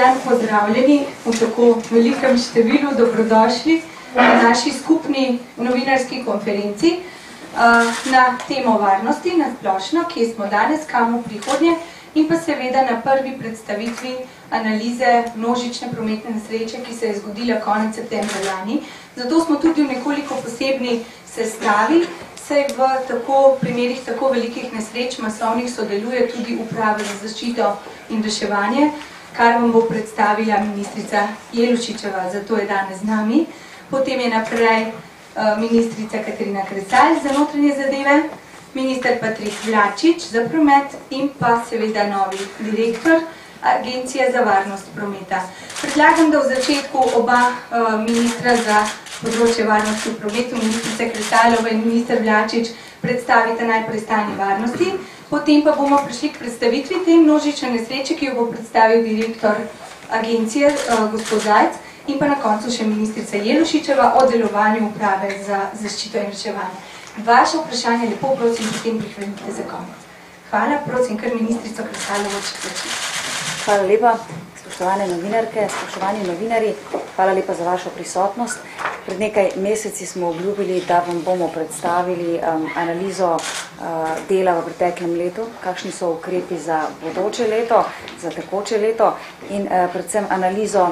dan, pozdravljeni v tako velikem številu, dobrodošli na naši skupni novinarski konferenci na temo varnosti, na splošno, kje smo danes, kam v prihodnje in pa seveda na prvi predstavitvi analize množične prometne nesreče, ki se je zgodila konec septembra lani. Zato smo tudi v nekoliko posebni sestavi, saj v primerih tako velikih nesreč masovnih sodeluje tudi Uprava za zaščito in reševanje, kar vam bo predstavila ministrica Jelušičeva, zato je danes z nami. Potem je naprej ministrica Katarina Kresal za notranje zadeve, minister Patrik Vlačič za promet in pa seveda novi direktor Agencije za varnost prometa. Predlagam, da v začetku oba ministra za področje varnosti v prometu, ministrica Kresalova in minister Vlačič, predstavite najprej stanje varnosti, potem pa bomo prišli k predstavitvi te množične nesreče, ki jo bo predstavil direktor agencije, gospod Zajc, in pa na koncu še ministrica Jelušičeva o delovanju Uprave za zaščito in reševanje. Vaše vprašanje lepo prosim, potem prihranite za konec. Hvala, prosim, kar ministrico Kresalovo začeti. Hvala lepa, spoštovane novinarke, spoštovani novinari, hvala lepa za vašo prisotnost. Pred nekaj meseci smo obljubili, da vam bomo predstavili analizo dela v preteklem letu, kakšni so ukrepi za bodoče leto, za tekoče leto in predvsem analizo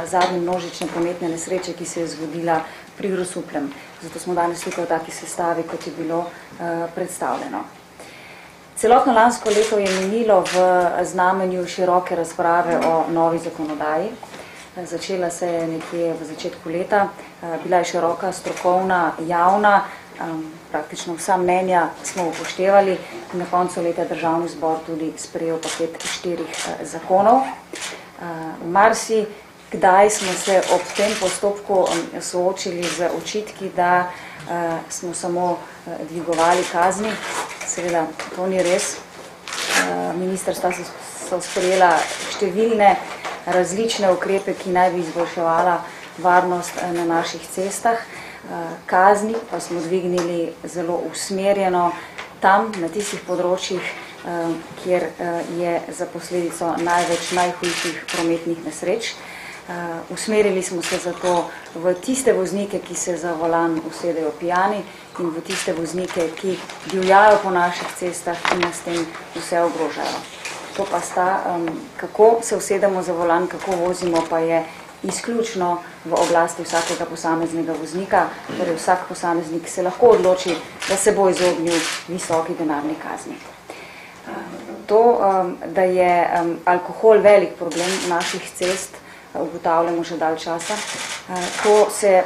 zadnje množične prometne nesreče, ki se je zgodila pri Grosupljem. Zato smo danes tukaj v taki sestavi, kot je bilo predstavljeno. Celotno lansko leto je minilo v znamenju široke razprave o novi zakonodaji. Začela se je nekje v začetku leta, bila je široka, strokovna, javna, praktično vsa mnenja smo upoštevali in na koncu leta Državni zbor tudi sprejel paket 4 zakonov. Marsi kdaj smo se ob tem postopku soočili z očitki, da smo samo dvigovali kazni. Seveda, to ni res. Ministrstva so sprejela številne različne ukrepe, ki naj bi izboljševala varnost na naših cestah. Kazni pa smo dvignili zelo usmerjeno tam, na tistih področjih, kjer je za posledico največ najhujših prometnih nesreč. Usmerili smo se zato v tiste voznike, ki se za volan usedejo pijani in v tiste voznike, ki divjajo po naših cestah in nas tem vse ogrožajo. To pa sta, kako se usedemo za volan, kako vozimo, pa je izključno v oblasti vsakega posameznega voznika, torej vsak posameznik se lahko odloči, da se bo izognil visoki denarni kazni. To, da je alkohol velik problem naših cest, ugotavljamo že dalj časa. To se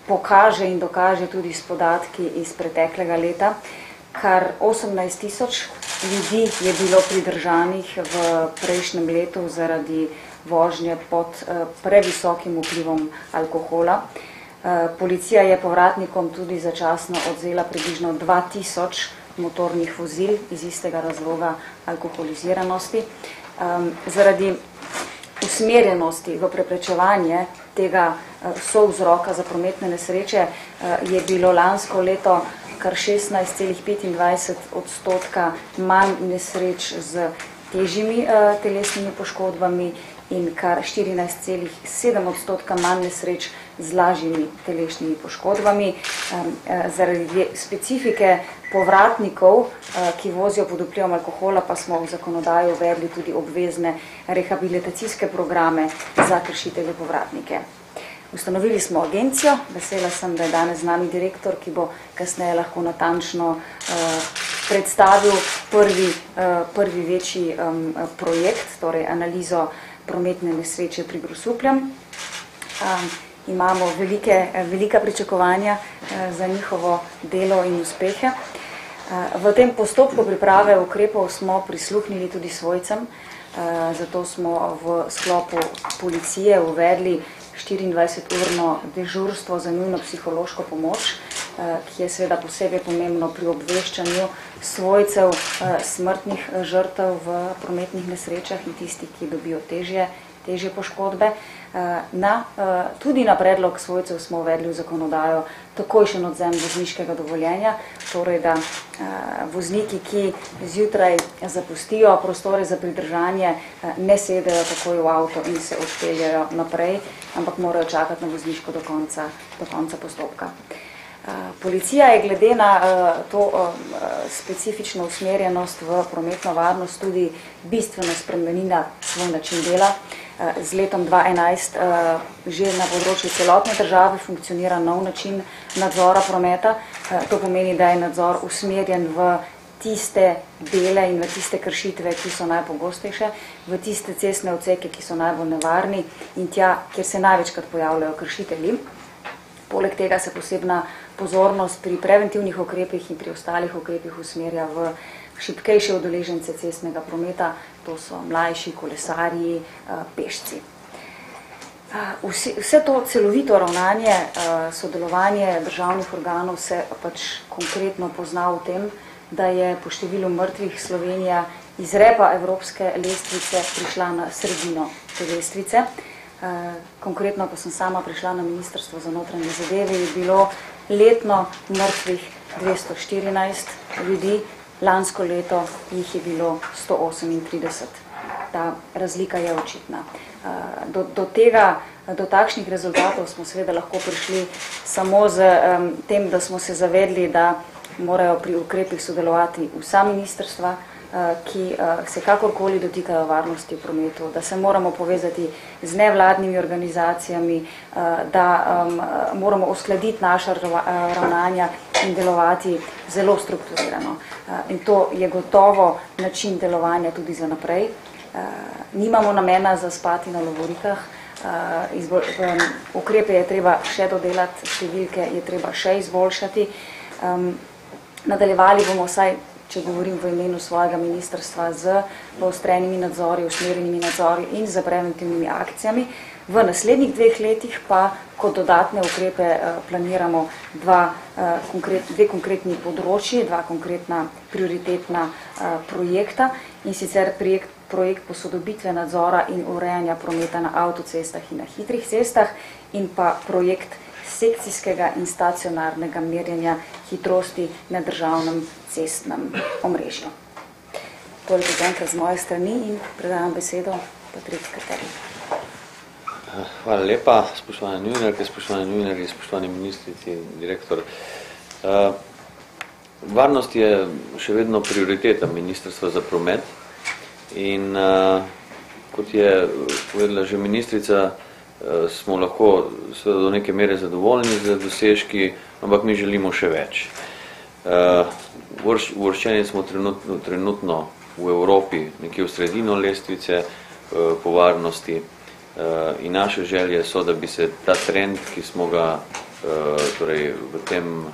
pokaže in dokaže tudi s podatki iz preteklega leta. Kar 18.000 ljudi je bilo pridržanih v prejšnjem letu zaradi vožnje pod previsokim vplivom alkohola. Policija je povratnikom tudi začasno odzela približno 2000 motornih vozil iz istega razloga alkoholiziranosti. Zaradi usmerjenosti v preprečevanje tega souvzroka za prometne nesreče je bilo lansko leto kar 16,25% manj nesreč z težjimi telesnimi poškodbami in kar 14,7% manj nesreč z lažjimi telesnimi poškodbami. Zaradi specifike povratnikov, ki vozijo pod vplivom alkohola, pa smo v zakonodaji uvedli tudi obvezne rehabilitacijske programe za kršitelje povratnike. Ustanovili smo agencijo, vesela sem, da je danes z nami direktor, ki bo kasneje lahko natančno predstavil prvi večji projekt, torej analizo prometne nesreče pri Grosupljem. Imamo velika pričakovanja za njihovo delo in uspehe. V tem postopku priprave ukrepov smo prisluhnili tudi svojcem, zato smo v sklopu policije uvedli 24-urno dežurstvo za nujno psihološko pomoč, ki je seveda posebej pomembno pri obveščanju svojcev smrtnih žrtev v prometnih nesrečah in tistih, ki dobijo težje težje poškodbe. Tudi na predlog svojcev smo uvedli v zakonodajo takojšen odvzem vozniškega dovoljenja, torej da vozniki, ki zjutraj zapustijo prostore za pridržanje, ne sedejo takoj v avto in se odpeljajo naprej, ampak morajo čakati na vozniško do konca postopka. Policija je glede na to specifično usmerjenost v prometno varnost tudi bistveno spremenila svoj način dela. Z letom 2011 že na področju celotne države funkcionira nov način nadzora prometa. To pomeni, da je nadzor usmerjen v tiste dele in v tiste kršitve, ki so najpogostejše, v tiste cestne odseke, ki so najbolj nevarni in tja, kjer se največkrat pojavljajo kršitelji. Poleg tega se posebna pozornost pri preventivnih ukrepih in pri ostalih ukrepih usmerja v šibkejše udeležence cestnega prometa, to so mlajši, kolesarji, pešci. Vse to celovito ravnanje, sodelovanje državnih organov se pač konkretno pozna v tem, da je po številu mrtvih Slovenija iz repa evropske lestvice prišla na sredino te lestvice. Konkretno, ko sem sama prišla na Ministrstvo za notranje zadeve, je bilo letno mrtvih 214 ljudi, lansko leto jih je bilo 138. Ta razlika je očitna. Do takšnih rezultatov smo seveda lahko prišli samo z tem, da smo se zavedli, da morajo pri ukrepih sodelovati vsa ministrstva, ki se kakorkoli dotikajo varnosti v prometu, da se moramo povezati z nevladnimi organizacijami, da moramo uskladiti naša ravnanja in delovati zelo strukturirano. In to je gotovo način delovanja tudi za naprej. Nimamo namena zaspati na lovorikah, ukrepe je treba še dodelati, številke je treba še izboljšati. Nadaljevali bomo vsaj, če govorim v imenu svojega ministrstva, z poostrenimi nadzori, usmerjenimi nadzori in z preventivnimi akcijami. V naslednjih 2 letih pa kot dodatne ukrepe planiramo dve konkretni področji, 2 konkretna prioritetna projekta, in sicer projekt posodobitve nadzora in urejanja prometa na avtocestah in na hitrih cestah in pa projekt sekcijskega in stacionarnega merjenja hitrosti na državnem cestnem omrežju. Toliko zaenkrat z moje strani in predajam besedo Patrik Katerin. Hvala lepa, spoštovane novinarke, spoštovani novinarji, spoštovani ministrici, direktor. Varnost je še vedno prioriteta Ministrstva za promet in kot je povedala že ministrica, smo lahko do neke mere zadovoljni z dosežki, ampak mi želimo še več. Uvrščeni smo trenutno v Evropi nekje v sredino lestvice po varnosti in naše želje so, da bi se ta trend, ki smo ga torej v tem,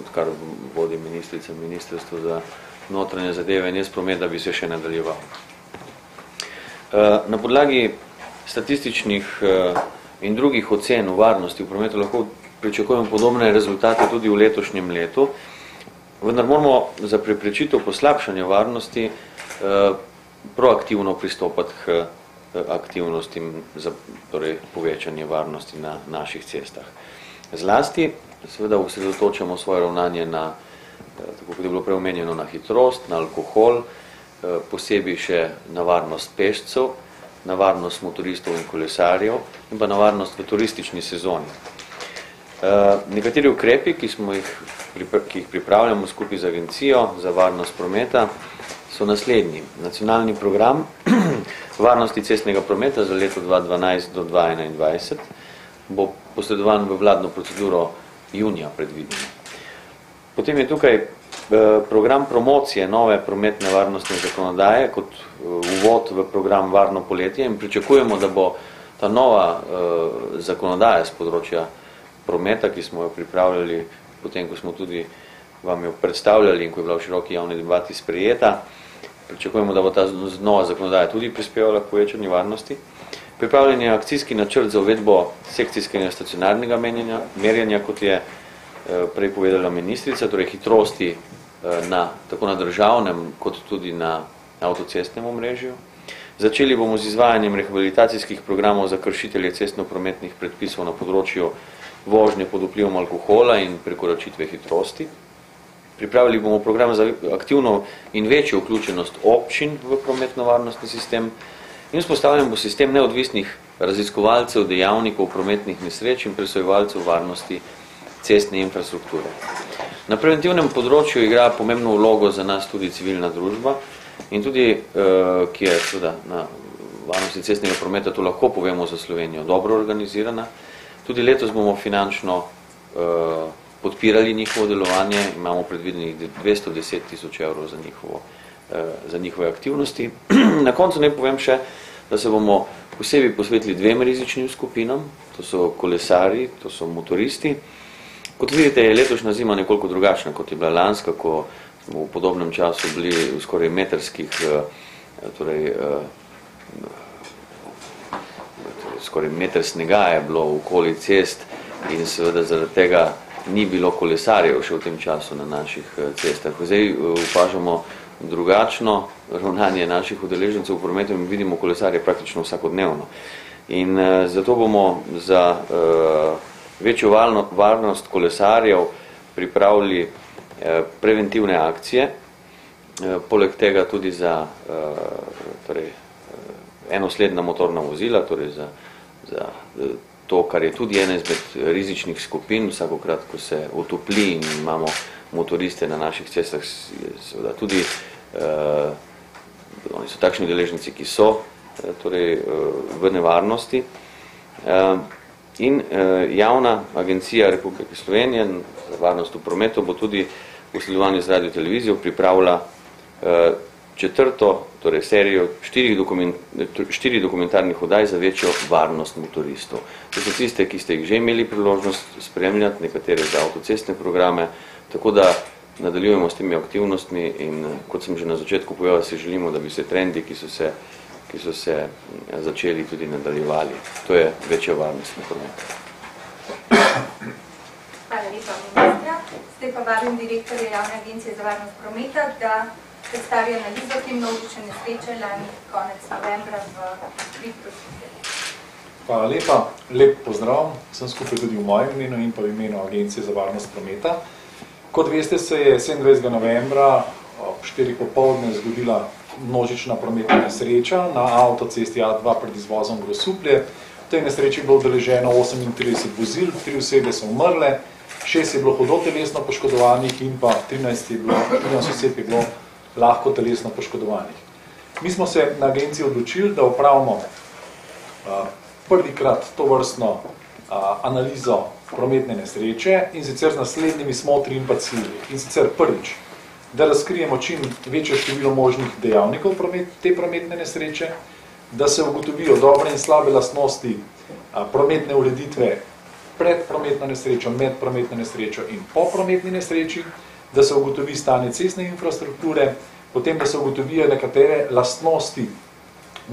odkar vodi Ministrstvo za notranje zadeve in promet, da bi se še nadaljeval. Na podlagi statističnih in drugih ocen v varnosti v prometu lahko pričakujemo podobne rezultate tudi v letošnjem letu, vendar moramo za preprečitev poslabšanja varnosti proaktivno pristopati k aktivnostim za povečanje varnosti na naših cestah. Zlasti seveda osredotočamo svoje ravnanje na, tako kot je bilo prej omenjeno, na hitrost, na alkohol, posebej še na varnost pešcev, na varnost motoristov in kolesarjev in pa na varnost v turistični sezoni. Nekateri ukrepi, ki jih pripravljamo skupaj z Agencijo za varnost prometa, so naslednji. Nacionalni program varnosti cestnega prometa za leto 2012 do 2021 bo posredovan v vladno proceduro junija predvideno. Potem je tukaj program promocije nove prometne varnostne zakonodaje kot uvod v program Varno poletje in pričakujemo, da bo ta nova zakonodaja z področja prometa, ki smo jo pripravljali, potem ko smo tudi vam jo predstavljali in ko je bila v široki javni debati sprejeta, pričakujemo, da bo ta nova zakonodaja tudi prispevala k povečanju varnosti. Pripravljen je akcijski načrt za uvedbo sekcijskega stacionarnega merjenja, kot je prej povedala ministrica, torej hitrosti tako na državnem, kot tudi na avtocestnem omrežju. Začeli bomo z izvajanjem rehabilitacijskih programov za kršitelje cestno-prometnih predpisov na področju vožnje pod vplivom alkohola in prekoračitve hitrosti. Pripravili bomo program za aktivno in večjo vključenost občin v prometno-varnostni sistem in vzpostavljen bo sistem neodvisnih raziskovalcev, dejavnikov prometnih nesreč in presojevalcev varnosti cestne infrastrukture. Na preventivnem področju igra pomembno vlogo za nas tudi civilna družba in tudi, ki je seveda na varnosti cestnega prometa, to lahko povemo za Slovenijo, dobro organizirana. Tudi letos bomo finančno podpirali njihovo delovanje, imamo predvidenih 210 000 evrov za njihove aktivnosti. Na koncu naj povem še, da se bomo posebej posvetili dvem rizičnim skupinam, to so kolesarji, to so motoristi. Kot vidite, je letošnja zima nekoliko drugačna, kot je bila lanska, ko smo v podobnem času bili v skoraj metrskih, skoraj meter snega je bilo okoli cest in seveda zaradi tega ni bilo kolesarjev še v tem času na naših cestah. Zdaj opažamo drugačno ravnanje naših udeležencev v prometu in vidimo kolesarje praktično vsakodnevno. In zato bomo za večjo varnost kolesarjev pripravili preventivne akcije, poleg tega tudi za enosledna motorna vozila, torej za to, kar je tudi ena izmed rizičnih skupin, vsakokrat, ko se utopli in imamo motoriste na naših cestah, seveda tudi oni so takšni udeleženci, ki so torej v nevarnosti. In javna agencija Republike Slovenije za varnost v prometu bo tudi v sodelovanju z radio televizijo pripravila četrto, torej serijo 4 dokumentarnih oddaj za večjo varnost motoristov. To so tiste, ki ste jih že imeli priložnost spremljati, nekatere za avtocestne programe, tako da nadaljujemo s temi aktivnostmi in kot sem že na začetku povedal, si želimo, da bi se trendi, ki so se začeli tudi nadaljevali. To je večja varnost na prometu. Hvala lepa, ministra. Zdaj pa vabim direktorja Javne agencije za varnost prometa, da predstavi analizo te množične nesreče lani konec novembra v Pritprosti. Hvala lepa, lep pozdrav, sem skupaj tudi v mojem imenu in pa v imenu Agencije za varnost prometa. Kot veste, se je 27. novembra ob 4 popoldne zgodila množična prometna nesreča na avtocesti A2 pred izvozom Grosuplje. V tej nesreči je bilo udeleženo 38 vozil, 3 osebe so umrle, 6 je bilo hudo telesno poškodovanih in pa 13 oseb je bilo lahko telesno poškodovanih. Mi smo se na agenciji odločili, da opravimo prvikrat tovrstno analizo prometne nesreče in sicer z naslednjimi smotri in pa cilji. In sicer prvič, da razkrijemo čim večje število možnih dejavnikov te prometne nesreče, da se ugotovijo dobre in slabe lastnosti prometne ureditve pred prometno nesrečo, med prometno nesrečo in po prometni nesreči, da se ugotovi stanje cestne infrastrukture, potem da se ugotovijo nekatere lastnosti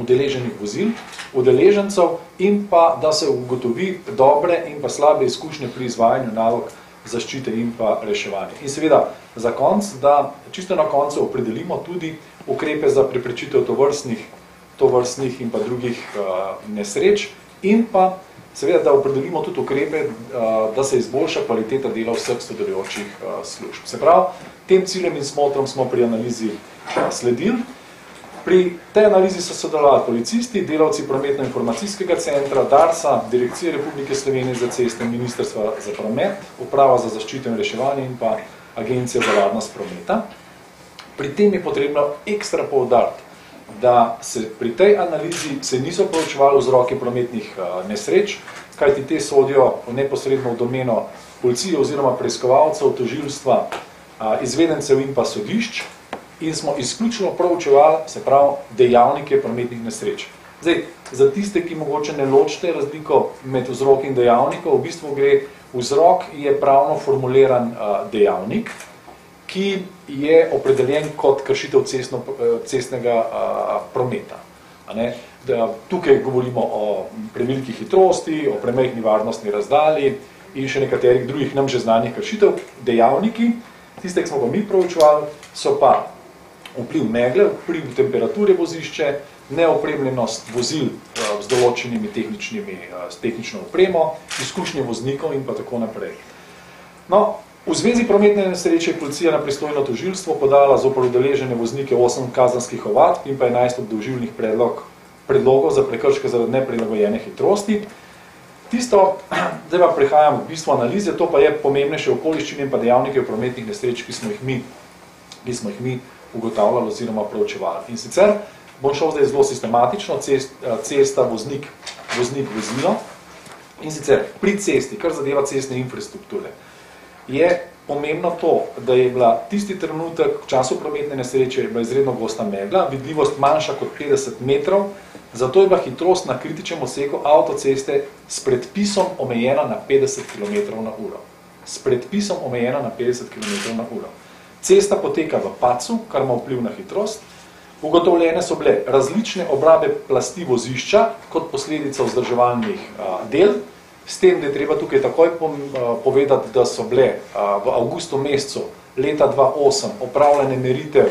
udeleženih vozil, udeležencev in pa da se ugotovi dobre in pa slabe izkušnje pri izvajanju nalog zaščite in pa reševanja. In seveda za konc, da čisto na koncu opredelimo tudi ukrepe za preprečitev tovrstnih in pa drugih nesreč in pa seveda, da opredelimo tudi ukrepe, da se izboljša kvaliteta dela vseh sodelujočih služb. Se pravi, tem ciljem in smotrom smo pri analizi sledili. Pri tej analizi so sodelovali policisti, delavci prometno-informacijskega centra, DARS-a, Direkcije Republike Slovenije za ceste, Ministrstva za promet, Uprava za zaščito in reševanje in pa Agencija za varnost prometa. Pri tem je potrebno ekstra poudariti, da se pri tej analizi se niso proučevali vzroki prometnih nesreč, kajti te sodijo neposredno v domeno policije oziroma preiskovalcev, tožilstva, izvedencev in pa sodišč in smo izključno proučevali, se pravi, dejavnike prometnih nesreč. Zdaj, za tiste, ki mogoče ne ločite razliko med vzrok in dejavnikov, v bistvu gre vzrok je pravno formuliran dejavnik, ki je opredeljen kot kršitev cestnega prometa. Tukaj govorimo o preveliki hitrosti, o premajhni varnostni razdalji in še nekaterih drugih nam že znanih kršitev. Dejavniki, tiste, ki smo pa mi proučevali, so pa vpliv megle, vpliv temperature vozišče, neopremljenost vozil z določenimi tehnično opremo, izkušnje voznikov in pa tako naprej. No, v zvezi prometne nesreče je policija na pristojno tožilstvo podala zoper udeležene voznike 8 kazenskih ovadb in pa 11 obdolžilnih predlogov za prekrške zaradi neprilagojene hitrosti. Tisto, zdaj pa prihajam v bistvo analize, to pa je pomembnejše okoliščine in pa dejavnike prometnih nesreč, ki smo jih mi ugotavljali oziroma proučevali. In sicer bom šel zdaj zelo sistematično, cesta, voznik, vozilo. In sicer pri cesti, kar zadeva cestne infrastrukture, je pomembno to, da je bila tisti trenutek v času prometne nesreče je bila izredno gosta megla, vidljivost manjša kot 50 metrov, zato je bila hitrost na kritičnem odseku avtoceste s predpisom omejena na 50 km na uro. S predpisom omejena na 50 km na uro. Cesta poteka v pacu, kar ima vpliv na hitrost. Ugotovljene so bile različne obrabe plasti vozišča kot posledica vzdrževalnih del. S tem, da je treba tukaj takoj povedati, da so bile v avgustu mesecu leta 2008 opravljene meritev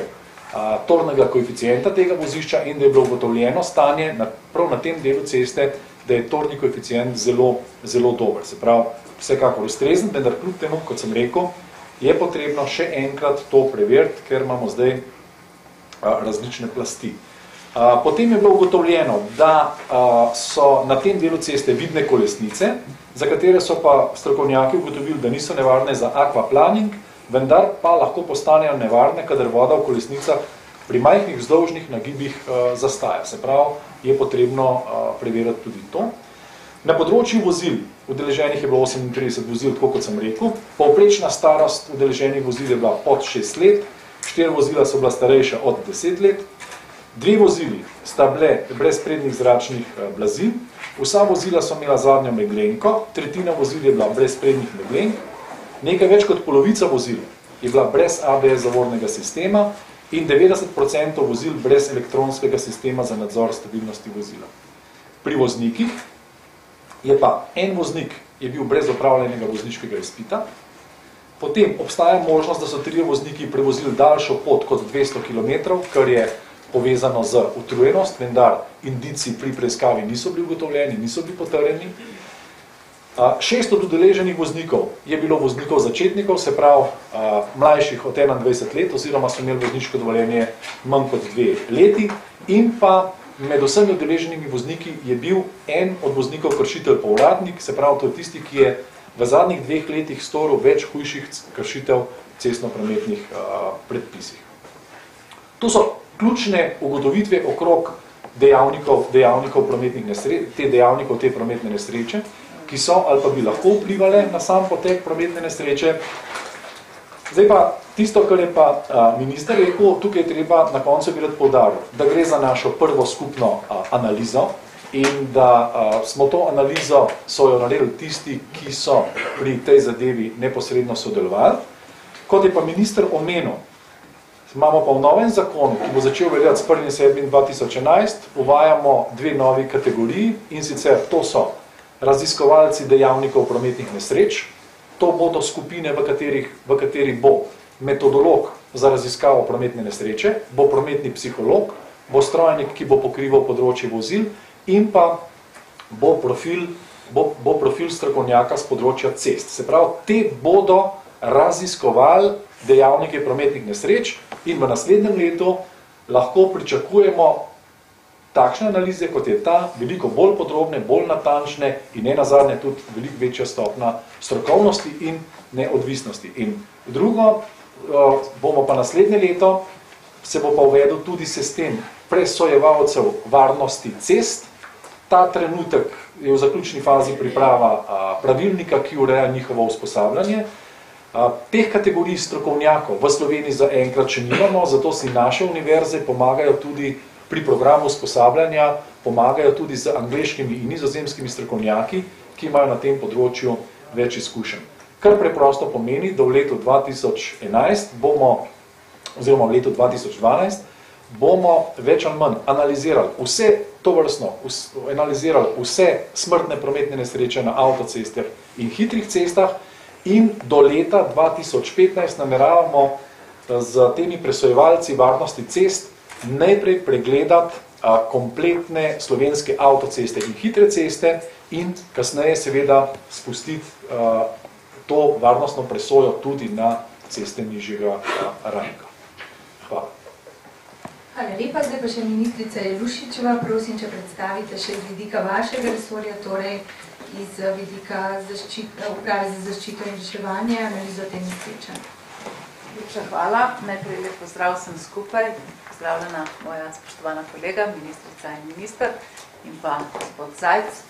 tornega koeficienta tega vozišča in da je bilo ugotovljeno stanje prav na tem delu ceste, da je torni koeficient zelo, zelo dober. Se pravi, vsekakor ustrezen, vendar kljub temu, kot sem rekel, je potrebno še enkrat to preveriti, ker imamo zdaj različne plasti. Potem je bilo ugotovljeno, da so na tem delu ceste vidne kolesnice, za katere so pa strokovnjaki ugotovili, da niso nevarne za aquaplaning, vendar pa lahko postanejo nevarne, kadar voda v kolesnicah pri majhnih vzdolžnih nagibih zastaja. Se pravi, je potrebno preveriti tudi to. Na področju vozil, udeleženih je bilo 38 vozil, tako kot sem rekel, povprečna starost udeleženih vozil je bila pod 6 let, 4 vozila so bila starejša od 10 let, 2 vozili sta bile brez prednjih zračnih blazin, vsa vozila so imela zadnjo meglenko, tretjina vozil je bila brez prednjih meglenk, nekaj več kot polovica vozil je bila brez ABS zavornega sistema in 90% vozil brez elektronskega sistema za nadzor stabilnosti vozila. Pri voznikih je pa en voznik je bil brez opravljenega vozniškega izpita, potem obstaja možnost, da so 3 vozniki prevozili daljšo pot kot 200 km, kar je povezano z utrujenost, vendar indici pri preiskavi niso bili ugotovljeni, niso bili potrjeni. 6 od udeleženih voznikov je bilo voznikov začetnikov, se pravi mlajših od 21 let, oziroma so imeli vozniško dovoljenje manj kot 2 leti, in pa med vsemi udeleženimi vozniki je bil en od voznikov kršitelj povratnik, se pravi, to je tisti, ki je v zadnjih 2 letih storil več hujših kršitev cestno-prometnih predpisih. To so ključne ugotovitve okrog dejavnikov prometnih nesreč, dejavnikov te prometne nesreče, ki so ali pa bi lahko vplivali na sam potek prometne nesreče. Zdaj pa tisto, kar je pa minister rekel, tukaj je treba na koncu bi rad poudariti, da gre za našo prvo skupno analizo in da smo to analizo so jo naredili tisti, ki so pri tej zadevi neposredno sodelovali. Kot je pa minister omenil, imamo pa v novem zakonu, ki bo začel veljati s 1.7.2011, uvajamo 2 novi kategoriji in sicer to so raziskovalci dejavnikov prometnih nesreč. To bodo skupine, v katerih bo metodolog za raziskavo prometne nesreče, bo prometni psiholog, bo strojnik, ki bo pokrival področje vozil in pa bo profil strokovnjaka z področja cest. Se pravi, te bodo raziskovali dejavnike prometnih nesreč in v naslednjem letu lahko pričakujemo takšne analize, kot je ta, veliko bolj podrobne, bolj natančne in nenazadnje tudi veliko večja stopna strokovnosti in neodvisnosti. In drugo, bomo pa naslednje leto, se bo pa uvedel tudi sistem presojevalcev varnosti cest. Ta trenutek je v zaključni fazi priprava pravilnika, ki ureja njihovo usposabljanje. Teh kategorij strokovnjakov v Sloveniji zaenkrat še nimamo, zato si naše univerze pomagajo tudi pri programu usposabljanja, pomagajo tudi z angleškimi in nizozemskimi strokovnjaki, ki imajo na tem področju več izkušenj. Kar preprosto pomeni, da v letu 2011 bomo, oziroma v letu 2012, bomo več ali manj analizirali vse tovrstno, analizirali vse smrtne prometne nesreče na avtocestah in hitrih cestah in do leta 2015 nameravamo z temi presojevalci varnosti cest najprej pregledati kompletne slovenske avtoceste in hitre ceste in kasneje seveda spustiti to varnostno presojo tudi na ceste nižjega ranga. Hvala. Hvala lepa, zdaj pa še ministrica Jelušičeva, prosim, če predstavite še z vidika vašega resorja, torej iz vidika uprave za zaščito in reševanje, analizo te nesreče. Lepša hvala, najprej lep pozdrav sem skupaj, pozdravljena moja spoštovana kolega, ministrica in minister in pa gospod Zajc.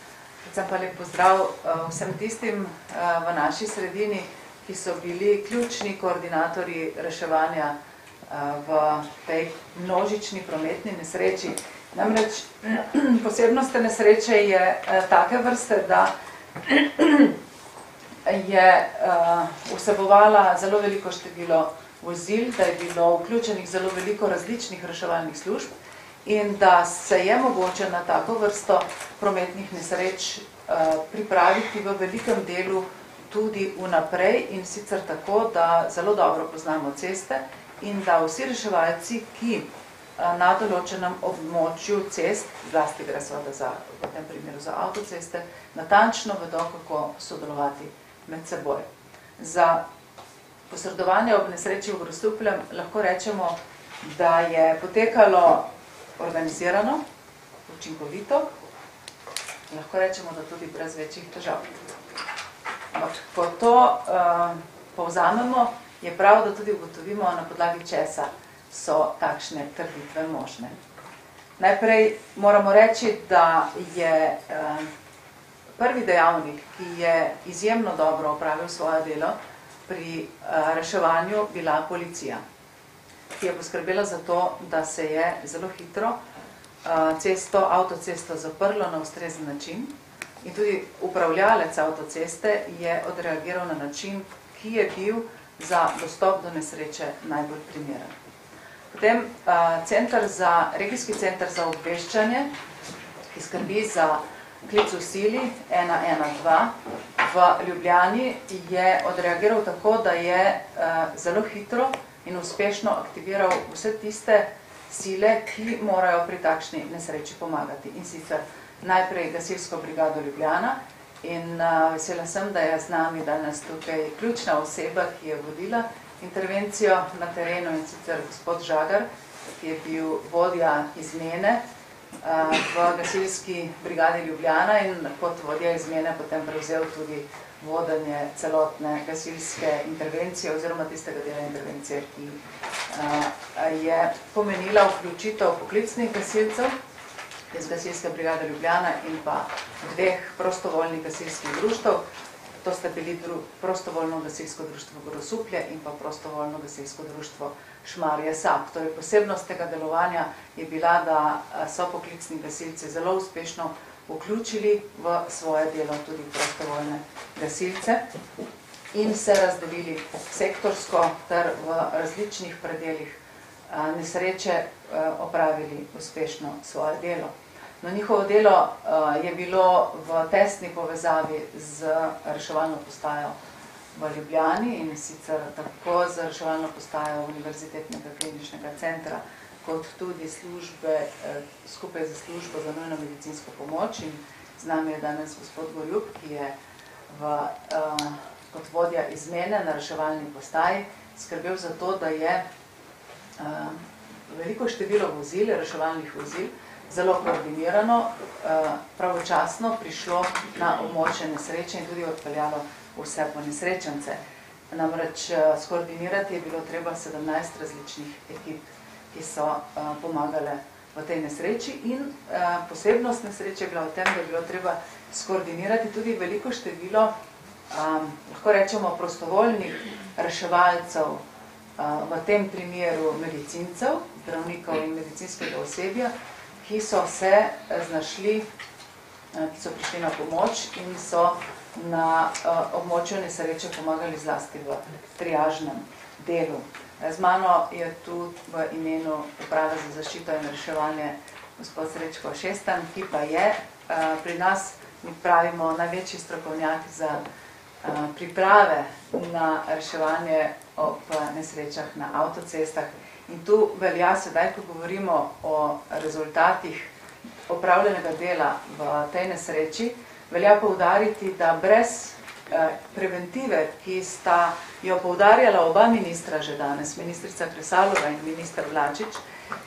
Predvsem pa lep pozdrav vsem tistim v naši sredini, ki so bili ključni koordinatorji reševanja v tej množični prometni nesreči. Namreč posebnost te nesreče je take vrste, da je vsebovala zelo veliko število vozil, da je bilo vključenih zelo veliko različnih reševalnih služb in da se je mogoče na tako vrsto prometnih nesreč pripraviti v velikem delu tudi vnaprej in sicer tako, da zelo dobro poznamo ceste in da vsi reševalci, ki na določenem območju cest, zlasti gre seveda v tem primeru za avtoceste, natančno vedo, kako sodelovati med seboj. Za posredovanje ob nesreči v Grosupljem lahko rečemo, da je potekalo organizirano, učinkovito, lahko rečemo, da tudi brez večjih težav. Ampak, ko to povzamemo, je prav, da tudi ugotovimo, na podlagi česa so takšne trditve možne. Najprej moramo reči, da je prvi dejavnik, ki je izjemno dobro opravil svoje delo pri reševanju, bila policija, ki je poskrbela za to, da se je zelo hitro avtocesto zaprlo na ustrezen način in tudi upravljalec avtoceste je odreagiral na način, ki je bil za dostop do nesreče najbolj primeren. Potem regijski center za obveščanje, ki skrbi za klic v sili 112 v Ljubljani, je odreagiral tako, da je zelo hitro in uspešno aktiviral vse tiste sile, ki morajo pri takšni nesreči pomagati. In sicer najprej gasilsko brigado Ljubljana in vesela sem, da je z nami danes tukaj ključna oseba, ki je vodila intervencijo na terenu in sicer gospod Žagar, ki je bil vodja izmene v gasilski brigadi Ljubljana in kot vodja izmene potem prevzel tudi vodenje celotne gasilske intervencije oziroma tistega dela intervencije, ki je pomenila vključitev poklicnih gasilcev iz gasilske brigade Ljubljana in pa dveh prostovoljnih gasilskih društev. To sta bili prostovoljno gasilsko društvo Grosuplje in pa prostovoljno gasilsko društvo Šmarje Sap. Torej, posebnost tega delovanja je bila, da so poklicni gasilci zelo uspešno vključili v svoje delo tudi prostovoljne gasilce in se razdelili sektorsko ter v različnih predelih nesreče opravili uspešno svoje delo. No, njihovo delo je bilo v tesni povezavi z reševalno postajo v Ljubljani in sicer tako z reševalno postajo Univerzitetnega kliničnega centra, kot tudi službe, skupaj za službo za nujno medicinsko pomoč in z nami je danes gospod Gorjup, ki je kot vodja izmene na reševalni postaji skrbel za to, da je veliko število vozil, reševalnih vozil, zelo koordinirano, pravočasno prišlo na območje nesreče in tudi odpeljalo vse ponesrečence. Namreč skoordinirati je bilo treba 17 različnih ekip, ki so pomagale v tej nesreči in posebnost nesreče je bila v tem, da je bilo treba skoordinirati tudi veliko število, lahko rečemo, prostovoljnih reševalcev, v tem primeru medicincev, zdravnikov in medicinskega osebja, ki so se znašli, ki so prišli na pomoč in so na območju nesreče pomagali zlasti v triažnem delu. Z mano je tu v imenu Uprave za zaščito in reševanje gospod Srečko Šestan, ki pa je pri nas, mi pravimo, največji strokovnjak za priprave na reševanje ob nesrečah na avtocestah In tu velja sedaj, ko govorimo o rezultatih opravljenega dela v tej nesreči, velja poudariti, da brez preventive, ki sta jo poudarjala oba ministra že danes, ministrica Kresalova in minister Vlačič,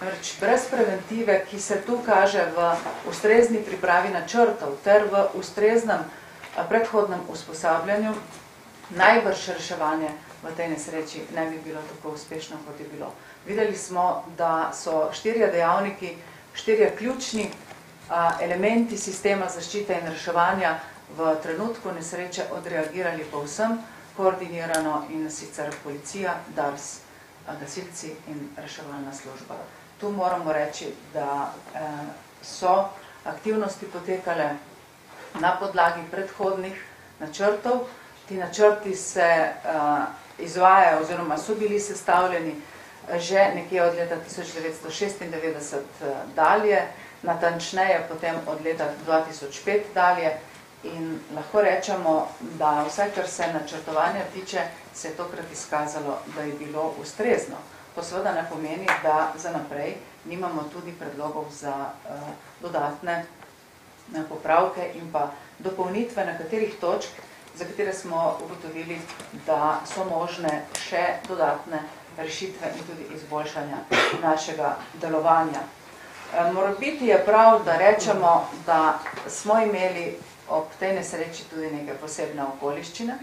namreč brez preventive, ki se tu kaže v ustrezni pripravi načrtov ter v ustreznem predhodnem usposabljanju, najbrž reševanje v tej nesreči ne bi bilo tako uspešno, kot je bilo. Videli smo, da so 4 dejavniki, 4 ključni elementi sistema zaščite in reševanja v trenutku nesreče odreagirali povsem koordinirano, in sicer policija, DARS, gasilci in reševalna služba. Tu moramo reči, da so aktivnosti potekale na podlagi predhodnih načrtov. Ti načrti se izvajajo oziroma so bili sestavljeni že nekje od leta 1996 dalje, natančneje potem od leta 2005 dalje, in lahko rečemo, da vse, kar se načrtovanja tiče, se je tokrat izkazalo, da je bilo ustrezno. To seveda ne pomeni, da za naprej nimamo tudi predlogov za dodatne popravke in pa dopolnitve nekaterih točk, za katere smo ugotovili, da so možne še dodatne rešitve in tudi izboljšanja našega delovanja. Morebiti je prav, da rečemo, da smo imeli ob tej nesreči tudi neke posebne okoliščine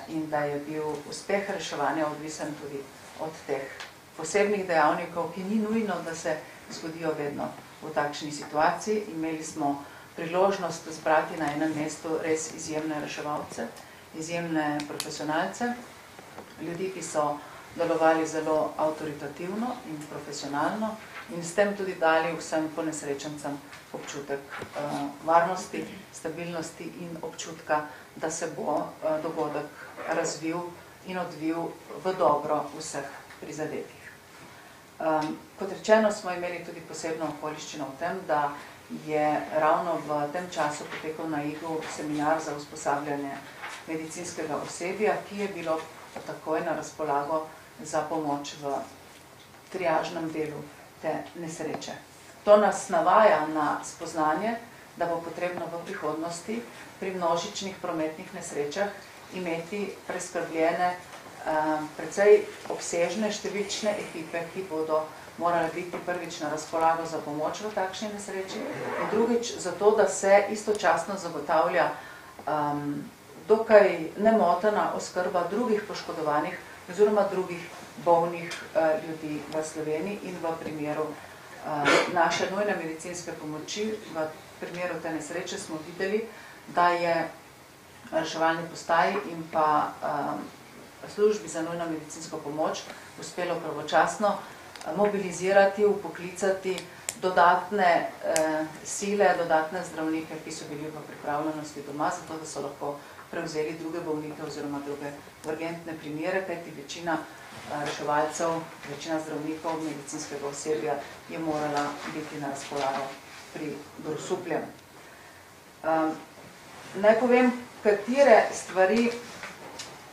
in da je bil uspeh reševanja odvisen tudi od teh posebnih dejavnikov, ki ni nujno, da se zgodijo vedno v takšni situaciji. Imeli smo priložnost zbrati na enem mestu res izjemne reševalce, izjemne profesionalce, ljudi, ki so delovali zelo avtoritativno in profesionalno in s tem tudi dali vsem ponesrečencem občutek varnosti, stabilnosti in občutka, da se bo dogodek razvil in odvil v dobro vseh prizadetih. Kot rečeno, smo imeli tudi posebno okoliščino v tem, da je ravno v tem času potekal na Igu seminar za usposabljanje medicinskega osebja, ki je bilo takoj na razpolago za pomoč v triažnem delu te nesreče. To nas navaja na spoznanje, da bo potrebno v prihodnosti pri množičnih prometnih nesrečah imeti preskrbljene precej obsežne številčne ekipe, ki bodo morali biti prvič na razpolago za pomoč v takšni nesreči in drugič zato, da se istočasno zagotavlja dokaj nemotena oskrba drugih poškodovanih oziroma drugih bolnih ljudi v Sloveniji in v primeru naše nujne medicinske pomoči. V primeru te nesreče smo videli, da je reševalni postaji in pa službi za nujno medicinsko pomoč uspelo pravočasno mobilizirati, upoklicati dodatne sile, dodatne zdravnike, ki so bili v pripravljenosti doma, zato da so lahko prevzeli druge bolnike oziroma druge urgentne primere, kajti večina reševalcev, večina zdravnikov, medicinskega osebja je morala biti na razpolago pri Grosupljem. Naj povem, katere stvari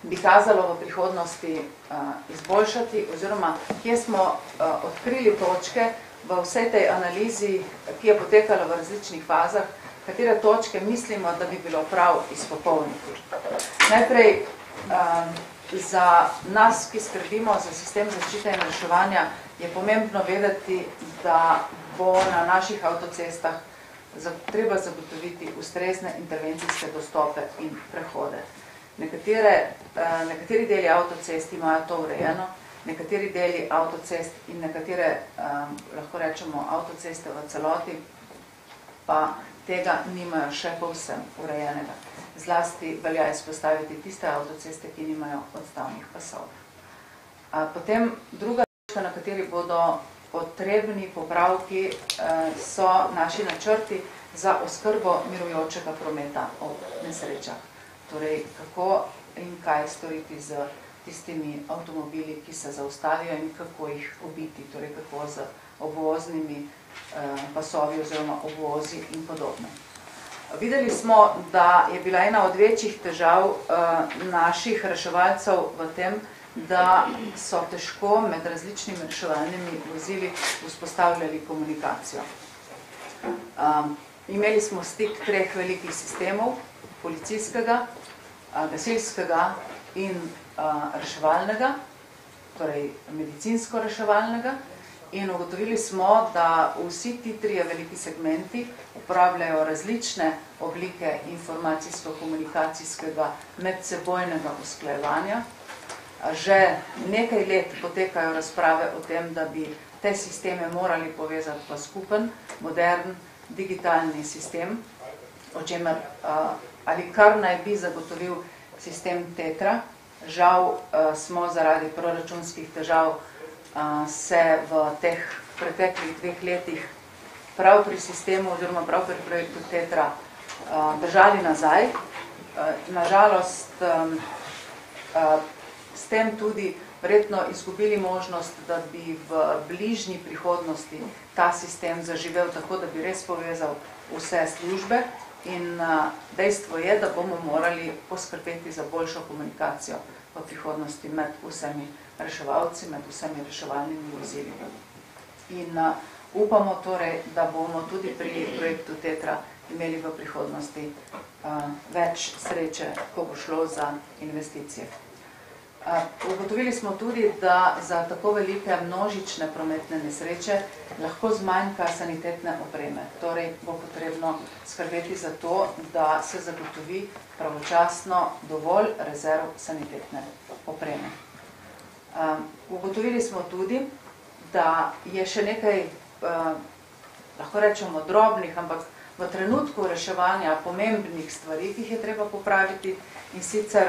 bi kazalo v prihodnosti izboljšati oziroma kje smo odkrili točke v vsej tej analizi, ki je potekala v različnih fazah, katere točke mislimo, da bi bilo prav izpopolniti. Najprej za nas, ki skrbimo za sistem zaščite in reševanja, je pomembno vedeti, da bo na naših avtocestah treba zagotoviti ustrezne intervencijske dostope in prehode. Nekateri deli avtocest imajo to urejeno, nekateri deli avtocest in nekatere, lahko rečemo, avtoceste v celoti, pa tega nimajo še povsem urejenega. Zlasti velja izpostaviti tiste avtoceste, ki nimajo odstavnih pasov. Potem druga točka, na kateri bodo potrebni popravki, so naši načrti za oskrbo mirujočega prometa ob nesrečah. Torej, kako in kaj storiti z tistimi avtomobili, ki se zaustavijo in kako jih obiti, torej kako z obvoznimi pasovi oziroma obvozi in podobno. Videli smo, da je bila ena od večjih težav naših reševalcev v tem, da so težko med različnimi reševalnimi vozili vzpostavljali komunikacijo. Imeli smo stik 3 velikih sistemov, policijskega, gasilskega in reševalnega, torej medicinsko-reševalnega, in ugotovili smo, da vsi ti 3 veliki segmenti uporabljajo različne oblike informacijsko-komunikacijskega medsebojnega usklajevanja. Že nekaj let potekajo razprave o tem, da bi te sisteme morali povezati v skupen, modern, digitalni sistem, o čemer ali kar naj bi zagotovil sistem Tetra. Žal smo zaradi proračunskih težav se v teh preteklih 2 letih prav pri sistemu oziroma prav pri projektu Tetra držali nazaj. Nažalost, s tem tudi verjetno izgubili možnost, da bi v bližnji prihodnosti ta sistem zaživel tako, da bi res povezal vse službe. In dejstvo je, da bomo morali poskrbeti za boljšo komunikacijo v prihodnosti med vsemi reševalci, med vsemi reševalnimi vozili. In upamo torej, da bomo tudi pri projektu Tetra imeli v prihodnosti več sreče, ko bo šlo za investicije. Ugotovili smo tudi, da za tako velike množične prometne nesreče lahko zmanjka sanitetne opreme. Torej bo potrebno skrbeti za to, da se zagotovi pravočasno dovolj rezerv sanitetne opreme. Ugotovili smo tudi, da je še nekaj, lahko rečemo, drobnih, ampak v trenutku reševanja pomembnih stvari, ki jih je treba popraviti, in sicer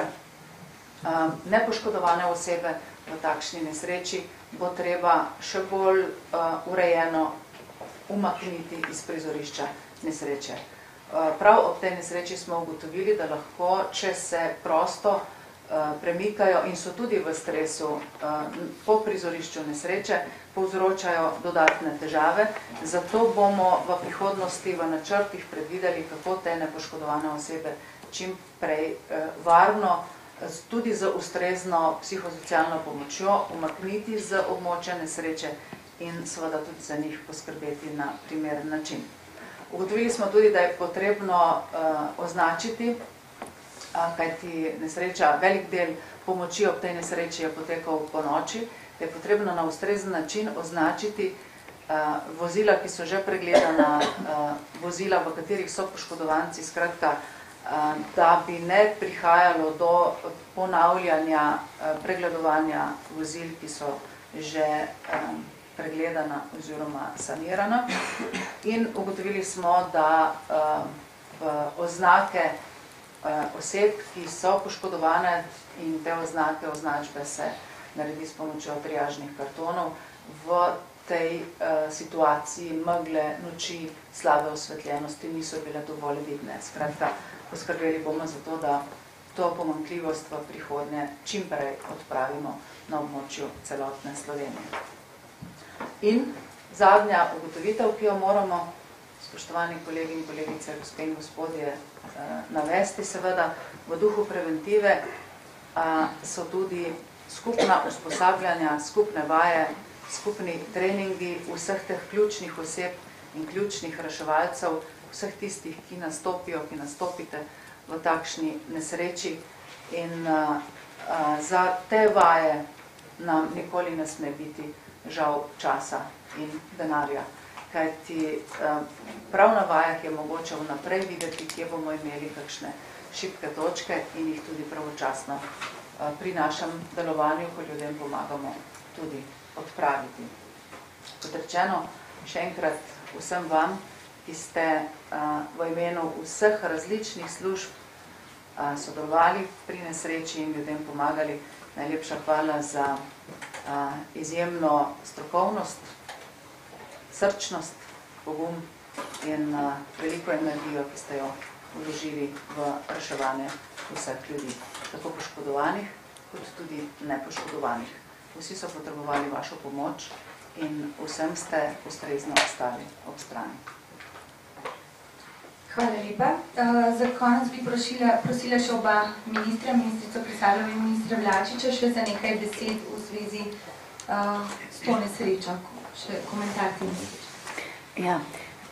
nepoškodovane osebe v takšni nesreči bo treba še bolj urejeno umakniti iz prizorišča nesreče. Prav ob tej nesreči smo ugotovili, da lahko, če se prosto premikajo in so tudi v stresu po prizorišču nesreče, povzročajo dodatne težave. Zato bomo v prihodnosti v načrtih predvideli, kako te nepoškodovane osebe čim prej varno, tudi z ustrezno psihosocialno pomočjo, umakniti z območja nesreče in seveda tudi za njih poskrbeti na primeren način. Ugotovili smo tudi, da je potrebno označiti, kajti nesreča, velik del pomoči ob tej nesreči je potekal po noči, da je potrebno na ustrezen način označiti vozila, ki so že pregledana, vozila, v katerih so poškodovanci, skratka, da bi ne prihajalo do ponavljanja pregledovanja vozil, ki so že pregledana oziroma sanirana. In ugotovili smo, da oznake oseb, ki so poškodovane, in te označbe se naredi s pomočjo triažnih kartonov, v tej situaciji megle, noči, slabe osvetljenosti niso bile dovolj vidne. Skratka, poskrbeli bomo za to, da to pomanjkljivost v prihodnje čim prej odpravimo na območju celotne Slovenije. In zadnja ugotovitev, ki jo moramo, spoštovani kolegi in kolegice, gospe in gospodje, navesti seveda v duhu preventive, so tudi skupna usposabljanja, skupne vaje, skupni treningi vseh teh ključnih oseb in ključnih reševalcev, vseh tistih, ki nastopijo, ki nastopite v takšni nesreči. In za te vaje nam nikoli ne sme biti žal časa in denarja. Kajti prav na vajah je mogoče vnaprej videti, kje bomo imeli kakšne šibke točke in jih tudi pravočasno pri našem delovanju, ko ljudem pomagamo, tudi odpraviti. Kot rečeno, še enkrat vsem vam, ki ste v imenu vseh različnih služb sodelovali pri nesreči in ljudem pomagali, najlepša hvala za izjemno strokovnost, srčnost, pogum in veliko energijo, ki ste jo vložili v reševanje vseh ljudi, tako poškodovanih, kot tudi nepoškodovanih. Vsi so potrebovali vašo pomoč in vsem ste ustrezno ostali ob strani. Hvala lepa. Za konec bi prosila še oba ministra, ministrico Kresalova in ministra Vlačiča, še za nekaj besed v zvezi s to nesrečo. Še komentar ti ministrič. Ja,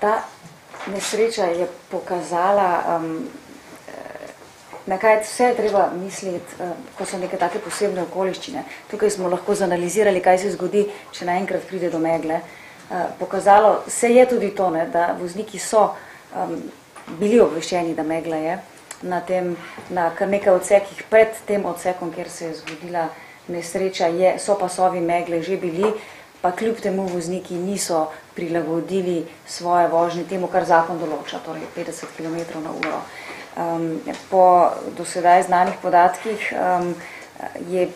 ta nesreča je pokazala, na kaj vse je treba misliti, ko so neke take posebne okoliščine. Tukaj smo lahko zanalizirali, kaj se zgodi, če naenkrat pride do megle. Pokazalo se je tudi to, ne, da vozniki so bili obveščeni, da megla je na kar nekaj odsekih pred tem odsekom, kjer se je zgodila nesreča, so pasovi megle že bili, pa kljub temu vozniki niso prilagodili svoje vožnje temu, kar zakon določa, torej 50 km/h. Po dosedaj znanih podatkih je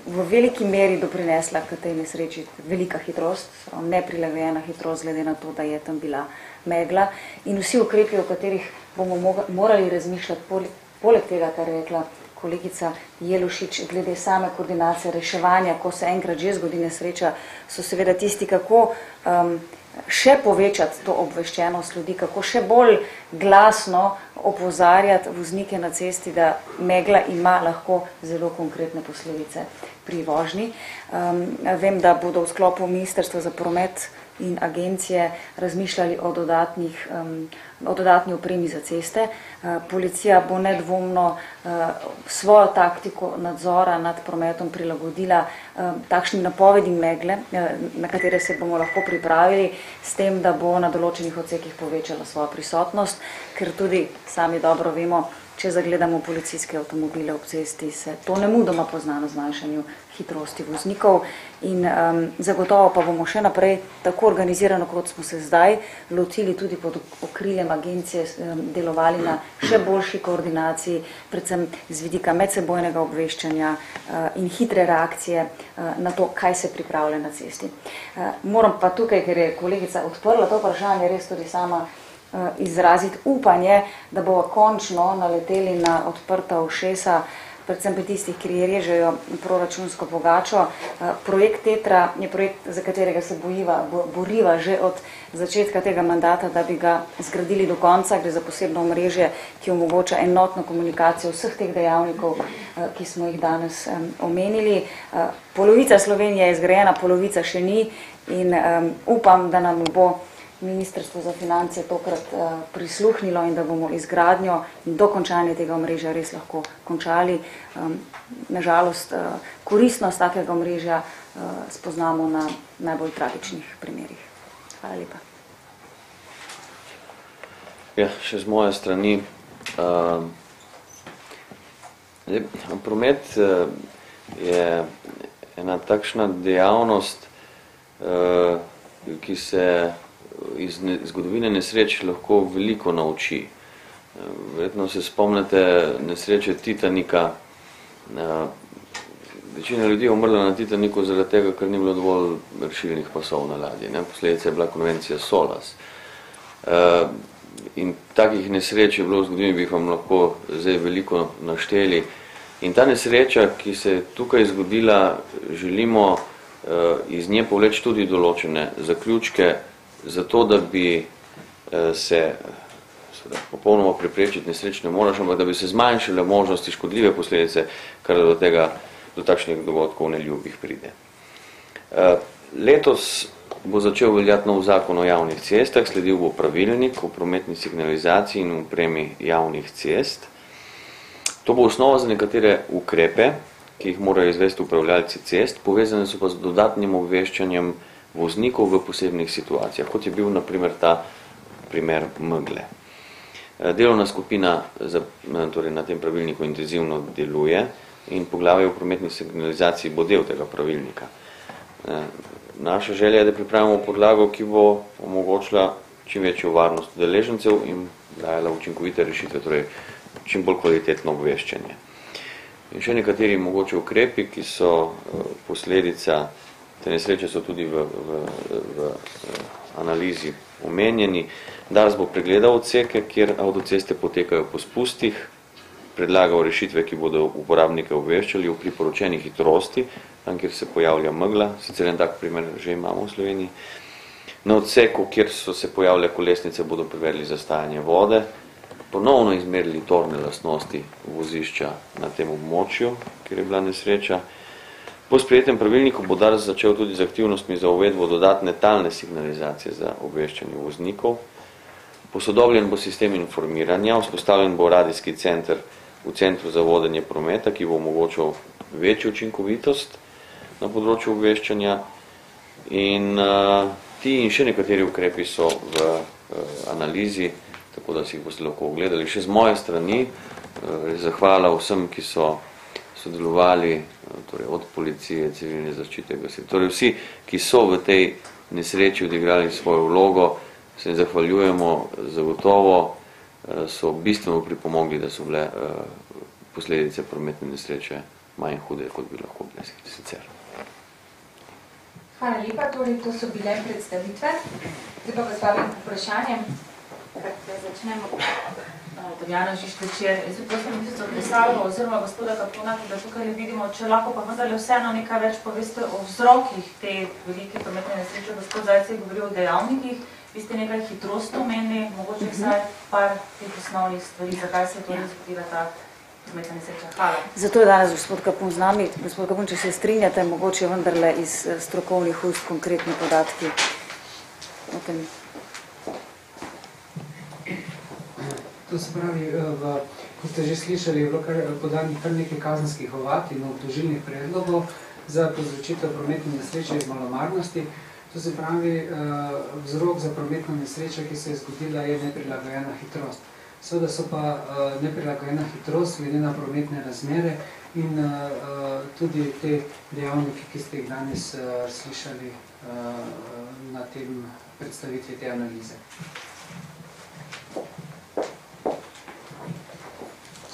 v veliki meri doprinesla k tej nesreči velika hitrost, neprilagojena hitrost, glede na to, da je tam bila megla. In vsi ukrepi, o katerih bomo morali razmišljati, poleg tega, kar je rekla kolegica Jelušič, glede same koordinacije reševanja, ko se enkrat že zgodi nesreča, so seveda tisti, kako še povečati to obveščenost ljudi, kako še bolj glasno opozarjati voznike na cesti, da megla ima lahko zelo konkretne posledice pri vožnji. Vem, da bodo v sklopu Ministrstva za promet in agencije razmišljali o dodatni opremi za ceste. Policija bo nedvomno svojo taktiko nadzora nad prometom prilagodila takšnim napovedim megle, na katere se bomo lahko pripravili, s tem, da bo na določenih odsekih povečala svojo prisotnost, ker tudi sami dobro vemo, če zagledamo policijske avtomobile ob cesti, se to nemudoma pozna na zmanjšanju hitrosti voznikov in zagotovo pa bomo še naprej tako organizirano, kot smo se zdaj lotili tudi pod okriljem agencije, delovali na še boljši koordinaciji, predvsem z vidika medsebojnega obveščanja in hitre reakcije na to, kaj se pripravlja na cesti. Moram pa tukaj, ker je kolegica odprla to vprašanje, res tudi sama izraziti upanje, da bo končno naleteli na odprta ušesa, predvsem pri tistih, ki režejo proračunsko pogačo. Projekt Tetra je projekt, za katerega se boriva že od začetka tega mandata, da bi ga zgradili do konca. Gre za posebno omrežje, ki omogoča enotno komunikacijo vseh teh dejavnikov, ki smo jih danes omenili. Polovica Slovenije je zgrajena, polovica še ni in upam, da nam bo Ministrstvo za finance tokrat prisluhnilo in da bomo izgradnjo in dokončanje tega omrežja res lahko končali. Nažalost, koristnost takega omrežja spoznamo na najbolj tragičnih primerih. Hvala lepa. Ja, še z moje strani. Promet je ena takšna dejavnost, ki se iz zgodovine nesreč lahko veliko nauči. Verjetno se spomnite nesreče Titanika. Večina ljudi je umrla na Titaniku zaradi tega, ker ni bilo dovolj rešilnih pasov na ladji. Posledica je bila konvencija SOLAS. In takih nesreč je bilo v zgodovini, bi jih vam lahko zdaj veliko našteli. In ta nesreča, ki se je tukaj zgodila, želimo iz nje povleči tudi določene zaključke, zato, da bi se popolnoma preprečiti nesrečne možnosti, ampak da bi se zmanjšale možnosti škodljive posledice, kar do takšnih dogodkov neljubih pride. Letos bo začel veljati nov zakon o javnih cestah, sledil bo pravilnik o prometni signalizaciji in opremi javnih cest. To bo osnova za nekatere ukrepe, ki jih morajo izvesti upravljalci cest, povezane so pa z dodatnim obveščanjem voznikov v posebnih situacijah, kot je bil na primer ta primer megle. Delovna skupina na tem pravilniku intenzivno deluje in poglavje o prometni signalizaciji bo del tega pravilnika. Naša želja je, da pripravimo podlago, ki bo omogočila čim večjo varnost udeležencev in dajala učinkovite rešitve, torej čim bolj kvalitetno obveščanje. In še nekateri mogoče ukrepi, ki so posledica te nesreče, so tudi v analizi omenjeni. DARS bo pregledal odseke, kjer avtoceste potekajo po spustih, predlagal rešitve, ki bodo uporabnike obveščali o priporočeni hitrosti, tam, kjer se pojavlja megla, sicer en tak primer že imamo v Sloveniji. Na odseku, kjer so se pojavile kolesnice, bodo preverili zastajanje vode, ponovno izmerili torne lastnosti vozišča na tem območju, kjer je bila nesreča. Po sprejetem pravilniku bo DARS začel tudi z aktivnostmi za uvedbo dodatne talne signalizacije za obveščanje voznikov. Posodobljen bo sistem informiranja, vzpostavljen bo radijski center v Centru za vodenje prometa, ki bo omogočal večjo učinkovitost na področju obveščanja. In ti in še nekateri ukrepi so v analizi, tako da si jih boste lahko ogledali. Še z moje strani zahvala vsem, ki so sodelovali, torej od policije, civilne zaščite, torej vsi, ki so v tej nesreči odigrali svojo vlogo, se jim zahvaljujemo, zagotovo so bistveno pripomogli, da so bile posledice prometne nesreče manj hude, kot bi lahko bile sicer. Hvala lepa, torej to so bile predstavitve. Zdaj pa postavim vprašanjem. Da začnemo. Damjana Žiž večer. Jaz bi prosim ministrico Kresalvo oziroma gospoda Kapuna, da tukaj vidimo, če lahko pa vendarle vseeno nekaj več poveste o vzrokih te velike prometne nesreče. Gospod Zajc je govoril o dejavnikih, vi ste nekaj hitrost omenili, mogoče vsaj par teh osnovnih stvari, zakaj se je torej zgodila ta prometna nesreča. Hvala. Zato je danes gospod Kapun z nami. Gospod Kapun, če se strinjate, mogoče vendarle iz strokovnih ust konkretni podatki o tem. To se pravi, kot ste že slišali, je bilo podanih kar nekaj kazenskih ovadb in obtožilnih predlogov za povzročitev prometne nesreče iz malomarnosti. To se pravi, vzrok za prometno nesrečo, ki se je zgodila, je neprilagojena hitrost. Seveda so pa neprilagojena hitrost glede na prometne razmere in tudi te dejavniki, ki ste jih danes slišali na tem predstavitvi te analize.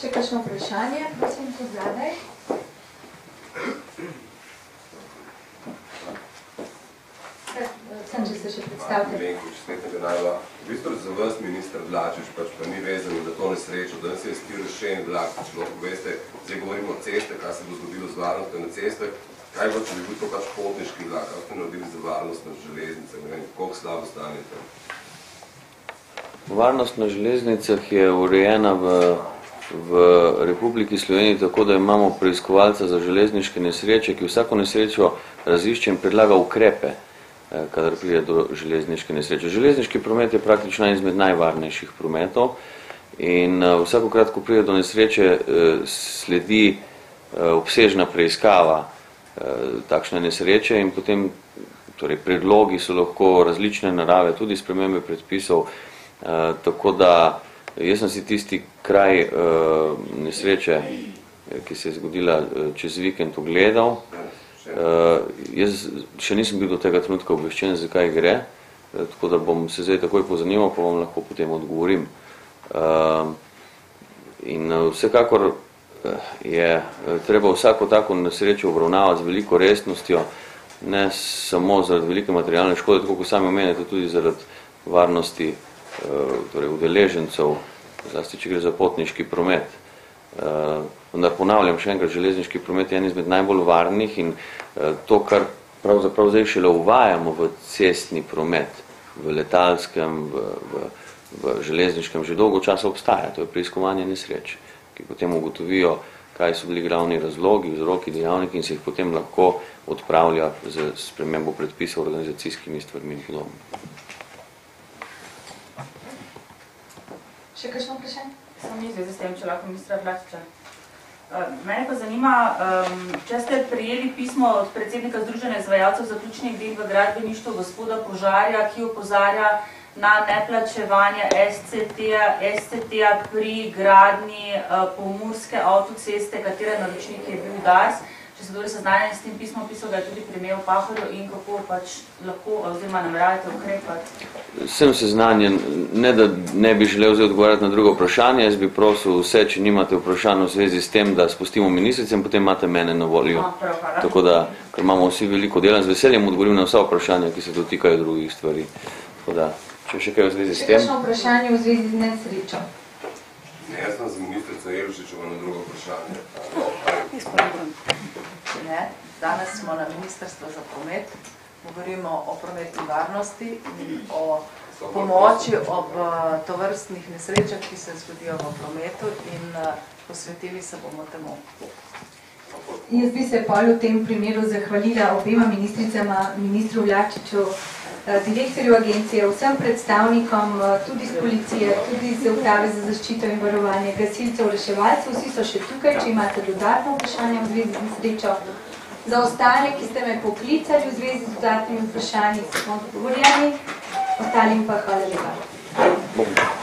Še kakšno vprašanje, prosim, tu zadaj. Sem, če se še predstavite. Milenko, čestitnega najva. V bistvu za vas, minister Vlačič, pač pa ni vezano za to nesrečo. Danes je stil rešen vlak, če lahko veste, zdaj govorimo o ceste, kaj se bo zgodilo z varnostjo na cestah. Kaj bo, če bi bil to pač potniški vlak? Kaj ste naredili za varnost na železnicah? Ne vem, koliko slabo stanje tam? Varnost na železnicah je urejena v Republiki Sloveniji, tako da imamo preiskovalca za železniške nesreče, ki vsako nesrečo razišče in predlaga ukrepe, kadar pride do železniške nesreče. Železniški promet je praktično izmed najvarnejših prometov in vsakokrat, ko pride do nesreče, sledi obsežna preiskava takšne nesreče in potem torej, predlogi so lahko različne narave, tudi spremembe predpisov, tako da jaz sem si tisti kraj nesreče, ki se je zgodila čez vikend, ogledal. Jaz še nisem bil do tega trenutka obveščen, zakaj gre, tako da bom se zdaj takoj pozanimal, pa vam lahko potem odgovorim. In vsekakor je treba vsako tako nesrečo obravnavati z veliko resnostjo, ne samo zaradi velike materialne škode, tako kot sami omenjate, tudi zaradi varnosti torej udeležencev, zlasti če gre za potniški promet. Vendar ponavljam še enkrat, železniški promet je en izmed najbolj varnih in to, kar pravzaprav zdaj šele uvajamo v cestni promet, v letalskem, v železniškem, že dolgo časa obstaja, to je preiskovanje nesreč, ki potem ugotovijo, kaj so bili glavni razlogi, vzroki, dejavniki in se jih potem lahko odpravlja z spremembo predpisov, organizacijskimi stvarmi in podobno. Še kakšno vprašanje? Samo ni zvezi s tem, če lahko ministra Vlačiča. Mene pa zanima, če ste prejeli pismo od predsednika Združenja izvajalcev zaključnih del v gradbeništvu gospoda Požarja, ki opozarja na neplačevanje SCT-ja pri gradnji pomurske avtoceste, katere naročnik je bil DARS. Če se torej seznanjeni s tem pismom, pisal ga je tudi premijer Pahorju in kako pač lahko oziroma nameravate ukrepati? Sem seznanjen, ne da ne bi želel zdaj odgovarjati na drugo vprašanje, jaz bi prosil vse, če nimate vprašanj v zvezi s tem, da spustimo ministrice in potem imate mene na voljo. Tako da, ker imamo vsi veliko dela, z veseljem odgovorim na vsa vprašanja, ki se dotikajo drugih stvari. Tako da, če še kaj v zvezi s tem. Še kakšno vprašanje v zvezi z nesrečo? Ne, jaz sem z ministrico Jelšičeva na drugo vprašanje. Ne, danes smo na Ministrstvu za promet govorimo o prometni varnosti in o pomoči ob tovrstnih nesrečah, ki se zgodijo v prometu in posvetili se bomo temu. Jaz bi se pol v tem primeru zahvalila obema ministricama, ministru Vlačiču, direktorju agencije, vsem predstavnikom, tudi z policije, tudi z Uprave za zaščito in varovanje, gasilcev, reševalcev, vsi so še tukaj, če imate dodatno vprašanje v zvezi z nesrečo. Za ostale, ki ste me poklicali v zvezi z dodatnimi vprašanji, smo odgovorjeni, ostalim pa hvala lepa.